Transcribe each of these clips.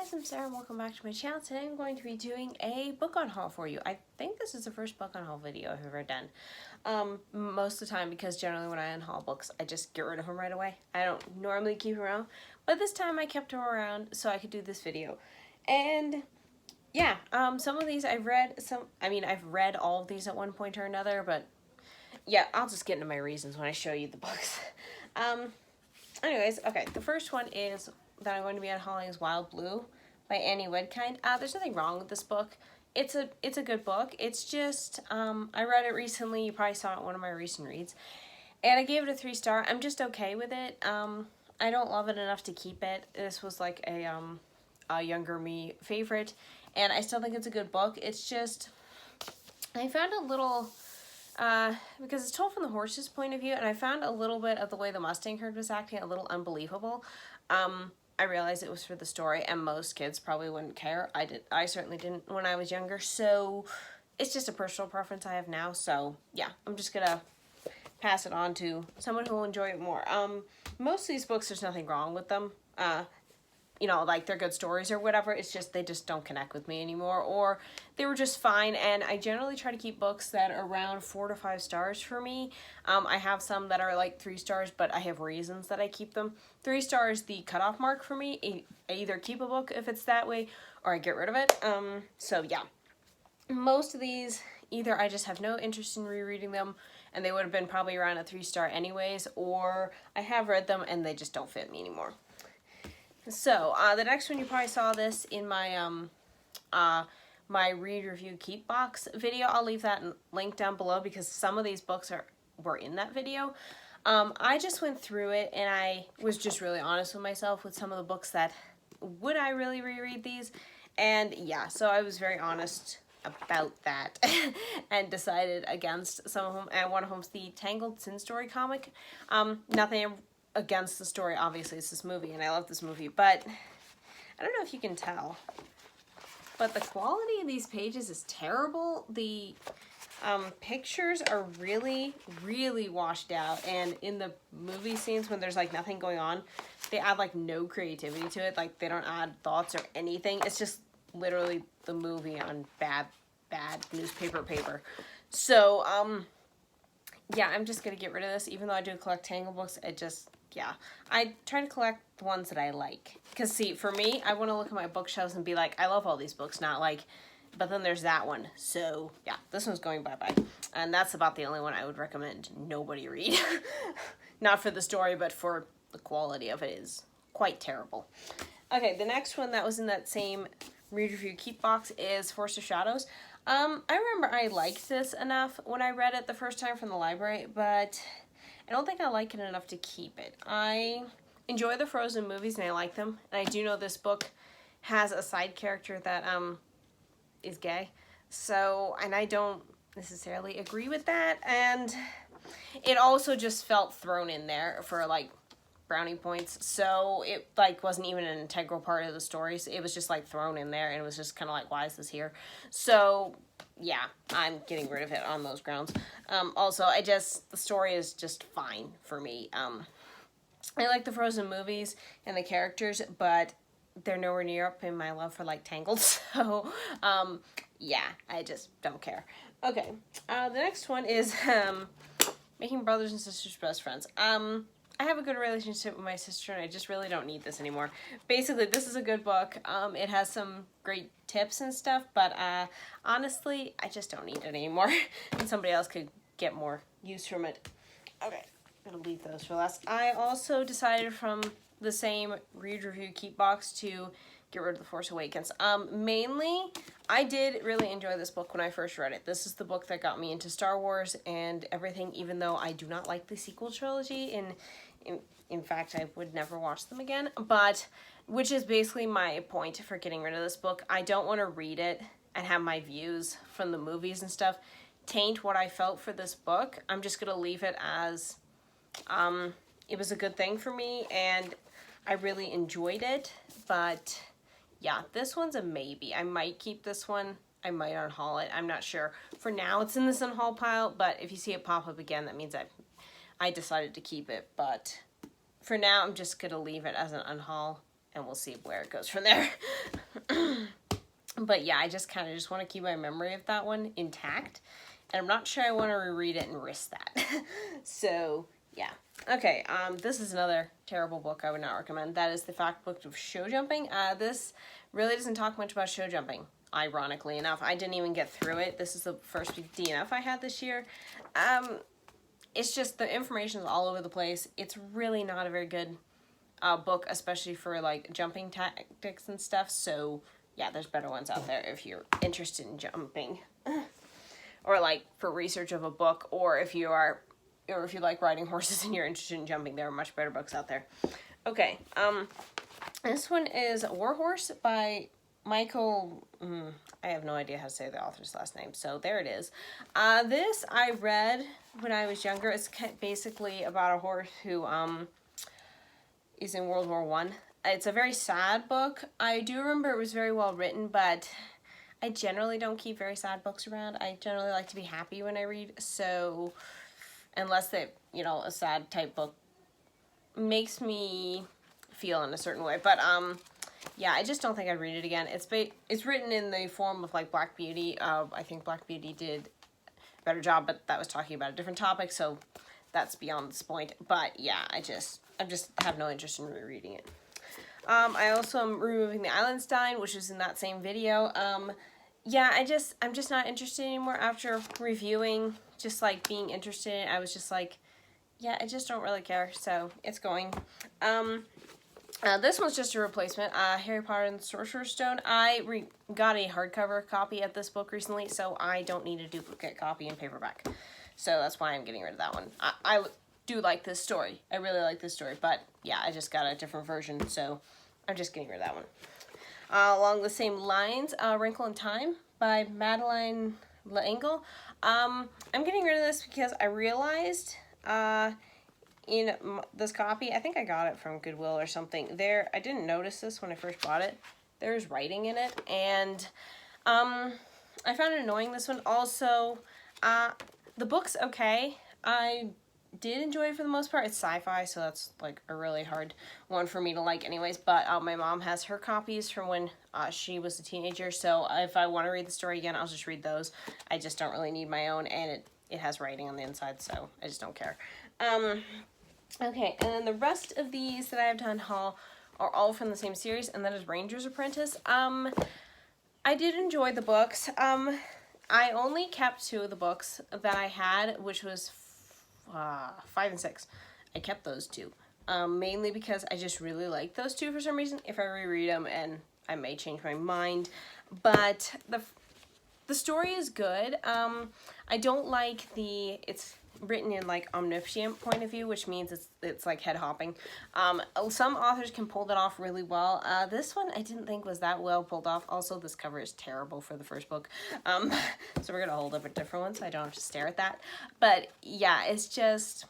guys, I'm Sarah and welcome back to my channel. Today I'm going to be doing a book on haul for you. I think this is the first book on haul video I've ever done. Most of the time, because generally when I unhaul books, I just get rid of them right away. I don't normally keep them around, but this time I kept them around so I could do this video. And yeah, some of these I've read, I've read all of these at one point or another, but yeah, I'll just get into my reasons when I show you the books. Anyways, okay, the first one is that I'm going to be unhauling is Wild Blue by Annie Wedkind. There's nothing wrong with this book. It's a good book. It's just, I read it recently. You probably saw it in one of my recent reads. And I gave it a 3-star. I'm just okay with it. I don't love it enough to keep it. This was like a younger me favorite. And I still think it's a good book. It's just, I found a little... because it's told from the horse's point of view, and I found a little bit of the way the Mustang herd was acting a little unbelievable. I realized it was for the story, and most kids probably wouldn't care. I certainly didn't when I was younger, so it's just a personal preference I have now, so yeah, I'm just gonna pass it on to someone who will enjoy it more. Most of these books, there's nothing wrong with them. You know, like they're good stories or whatever. It's just they just don't connect with me anymore, or they were just fine. And I generally try to keep books that are around 4 to 5 stars for me. I have some that are like 3 stars, but I have reasons that I keep them. 3 stars, the cutoff mark for me. I either keep a book if it's that way, or I get rid of it. So yeah, most of these, either I just have no interest in rereading them, and they would have been probably around a 3-star anyways, or I have read them and they just don't fit me anymore. So, the next one, you probably saw this in my, my read, review, keep box video. I'll leave that link down below because some of these books were in that video. I just went through it and I was just really honest with myself with some of the books that, would I really reread these? And yeah, so I was very honest about that and decided against some of them. And one of them's the Tangled Sin Story comic. Nothing against the story, obviously it's this movie and I love this movie, but I don't know if you can tell, but the quality of these pages is terrible. The pictures are really washed out, and in the movie scenes when there's like nothing going on, they add like no creativity to it. Like they don't add thoughts or anything. It's just literally the movie on bad newspaper paper. So yeah, I'm just gonna get rid of this. Even though I do collect Tangle books, yeah, I try to collect the ones that I like. Because, see, for me, I want to look at my bookshelves and be like, I love all these books, not like, but then there's that one. So, yeah, this one's going bye-bye. And that's about the only one I would recommend nobody read. Not for the story, but for the quality of it is quite terrible. Okay, the next one that was in that same read, review, keep box is Forest of Shadows. I remember I liked this enough when I read it the first time from the library, but I don't think I like it enough to keep it. I enjoy the Frozen movies and I like them. And I do know this book has a side character that is gay. So, and I don't necessarily agree with that. And it also just felt thrown in there for like brownie points. So it like wasn't even an integral part of the story. So it was just like thrown in there and it was just kind of like, why is this here? So yeah, I'm getting rid of it on those grounds. Also, the story is just fine for me. I like the Frozen movies and the characters, but they're nowhere near up in my love for, like, Tangled. So, yeah, I just don't care. Okay, the next one is Making Brothers and Sisters Best Friends. I have a good relationship with my sister, and I just really don't need this anymore. Basically, this is a good book. It has some great tips and stuff, but honestly, I just don't need it anymore. And somebody else could get more use from it. Okay, I'm gonna leave those for last. I also decided from the same read, review, keep box to get rid of The Force Awakens. Mainly, I did really enjoy this book when I first read it. This is the book that got me into Star Wars and everything, even though I do not like the sequel trilogy. In fact, I would never watch them again, but which is basically my point for getting rid of this book. I don't want to read it and have my views from the movies and stuff taint what I felt for this book. I'm just going to leave it as it was a good thing for me and I really enjoyed it, but yeah, this one's a maybe. I might keep this one. I might unhaul it. I'm not sure. For now, it's in this unhaul pile, but if you see it pop up again, that means I decided to keep it. But for now, I'm just going to leave it as an unhaul and we'll see where it goes from there. But yeah, I just kind of just want to keep my memory of that one intact, and I'm not sure I want to reread it and risk that. So yeah. Okay, this is another terrible book I would not recommend. That is The Fact Book of Show Jumping. This really doesn't talk much about show jumping, ironically enough. I didn't even get through it. This is the first DNF I had this year. It's just the information is all over the place. It's really not a very good book, especially for like jumping tactics and stuff. So yeah, there's better ones out there if you're interested in jumping, or like for research of a book, or if you like riding horses and you're interested in jumping, there are much better books out there. Okay, this one is Warhorse by Michael, I have no idea how to say the author's last name, so there it is. This I read when I was younger. It's basically about a horse who is in World War I. It's a very sad book. I do remember it was very well written, but I generally don't keep very sad books around. I generally like to be happy when I read, so unless they, a sad type book makes me feel in a certain way. But yeah, I just don't think I'd read it again. It's written in the form of like Black Beauty. I think Black Beauty did a better job, but that was talking about a different topic, so that's beyond this point. But yeah, I just have no interest in rereading it. I also am removing the Eilenstein, which was in that same video. Yeah, I'm just not interested anymore after reviewing, just like being interested in it. I was just like, yeah, I just don't really care, so it's going. This one's just a replacement, Harry Potter and the Sorcerer's Stone. I got a hardcover copy of this book recently, so I don't need a duplicate copy in paperback. So that's why I'm getting rid of that one. I do like this story. I really like this story, but yeah, I just got a different version, so I'm just getting rid of that one. Along the same lines, Wrinkle in Time by Madeleine L'Engle. I'm getting rid of this because I realized in this copy, I think I got it from Goodwill or something, I didn't notice this when I first bought it, there's writing in it, and I found it annoying, this one. Also, the book's okay. I did enjoy it for the most part. It's sci-fi, so that's like a really hard one for me to like anyways, but my mom has her copies from when she was a teenager, so if I want to read the story again, I'll just read those. I just don't really need my own, and it has writing on the inside, so I just don't care. Okay, and then the rest of these that I have to unhaul are all from the same series, and that is Ranger's Apprentice. I did enjoy the books. I only kept 2 of the books that I had, which was 5 and 6. I kept those 2, mainly because I just really like those 2 for some reason. If I reread them, and I may change my mind, but the story is good. I don't like it's written in like omniscient point of view, which means it's like head hopping. Some authors can pull that off really well. This one I didn't think was that well pulled off. Also, this cover is terrible for the first book. So we're gonna hold up a different one so I don't have to stare at that. But yeah, it's just,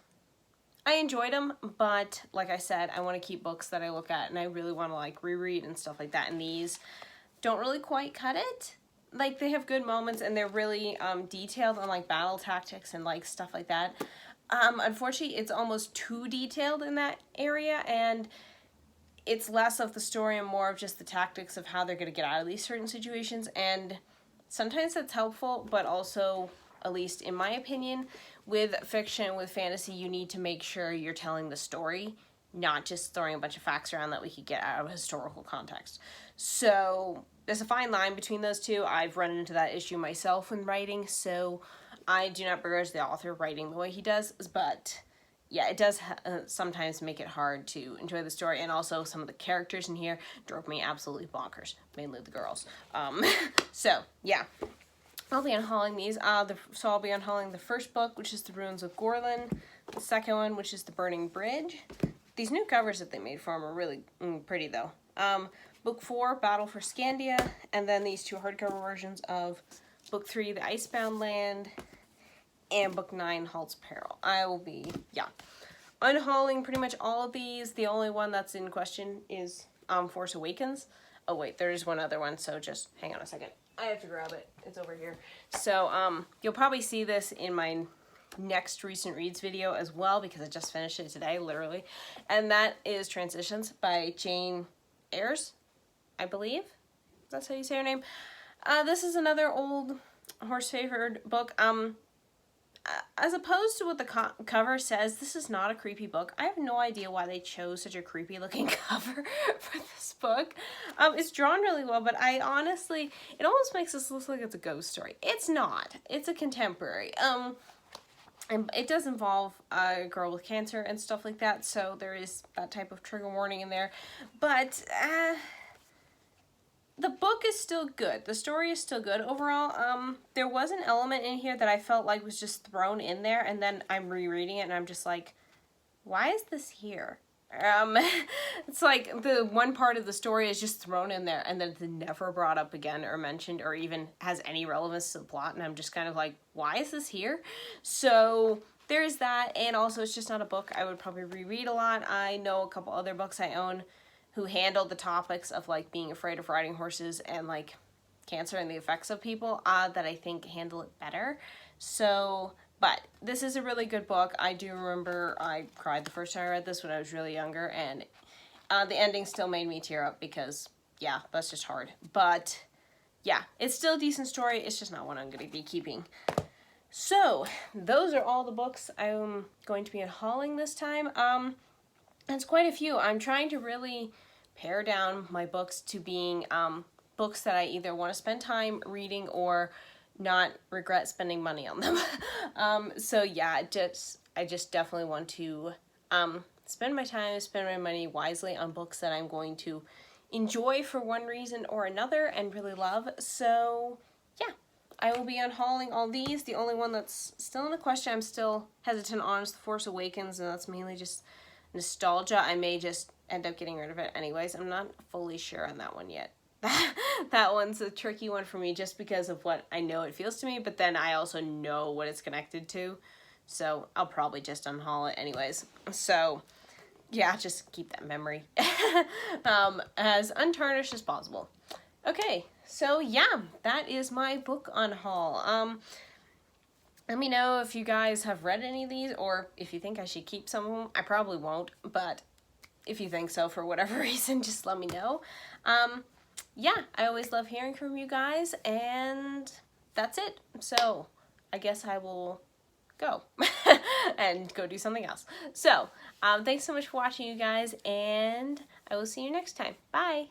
I enjoyed them, but like I said, I want to keep books that I look at and I really want to like reread and stuff like that, and these don't really quite cut it. Like, they have good moments, and they're really detailed on, like, battle tactics and, like, stuff like that. Unfortunately, it's almost too detailed in that area, and it's less of the story and more of just the tactics of how they're going to get out of these certain situations, and sometimes that's helpful, but also, at least in my opinion, with fiction, with fantasy, you need to make sure you're telling the story, not just throwing a bunch of facts around that we could get out of historical context. So there's a fine line between those two. I've run into that issue myself when writing, so I do not begrudge the author writing the way he does, but yeah, it does sometimes make it hard to enjoy the story, and also some of the characters in here drove me absolutely bonkers, mainly the girls. So yeah, I'll be unhauling these. So I'll be unhauling the first book, which is The Ruins of Gorlin, the second one, which is The Burning Bridge. These new covers that they made for them are really pretty, though. Book 4, Battle for Scandia, and then these 2 hardcover versions of Book 3, The Icebound Land, and Book 9, Halt's Peril. I will be, unhauling pretty much all of these. The only one that's in question is Force Awakens. Oh, wait, there is one other one, so just hang on a second. I have to grab it. It's over here. So, you'll probably see this in my next recent reads video as well, because I just finished it today, literally. And that is Transitions by Jane Ayers, I believe. That's how you say her name. This is another old horse favored book. As opposed to what the cover says, this is not a creepy book. I have no idea why they chose such a creepy looking cover for this book. It's drawn really well, but I honestly, it almost makes this look like it's a ghost story. It's not. It's a contemporary. And it does involve a girl with cancer and stuff like that, so there is that type of trigger warning in there. But the book is still good. The story is still good overall. There was an element in here that I felt like was just thrown in there, and then I'm rereading it and I'm just like, why is this here? It's like the one part of the story is just thrown in there and then it's never brought up again or mentioned or even has any relevance to the plot, and I'm just kind of like, why is this here? So there's that, and also it's just not a book I would probably reread a lot. I know a couple other books I own who handle the topics of like being afraid of riding horses and like cancer and the effects of people that I think handle it better. So, but this is a really good book. I do remember I cried the first time I read this when I was really younger, and the ending still made me tear up because, yeah, that's just hard. But, yeah, it's still a decent story. It's just not one I'm going to be keeping. So, those are all the books I'm going to be unhauling this time. It's quite a few. I'm trying to really pare down my books to being books that I either want to spend time reading or not regret spending money on them. So yeah, I just definitely want to spend my time, spend my money wisely on books that I'm going to enjoy for one reason or another and really love. So yeah, I will be unhauling all these. The only one that's still in the question I'm still hesitant on is The Force Awakens, and that's mainly just nostalgia. I may just end up getting rid of it anyways. I'm not fully sure on that one yet. That one's a tricky one for me just because of what I know it feels to me, but then I also know what it's connected to, so I'll probably just unhaul it anyways. So yeah, just keep that memory as untarnished as possible. Okay, so yeah, that is my book unhaul. Let me know if you guys have read any of these, or if you think I should keep some of them. I probably won't, but if you think so for whatever reason, just let me know. Yeah, I always love hearing from you guys, and that's it. So I guess I will go and go do something else. So thanks so much for watching, you guys, and I will see you next time. Bye!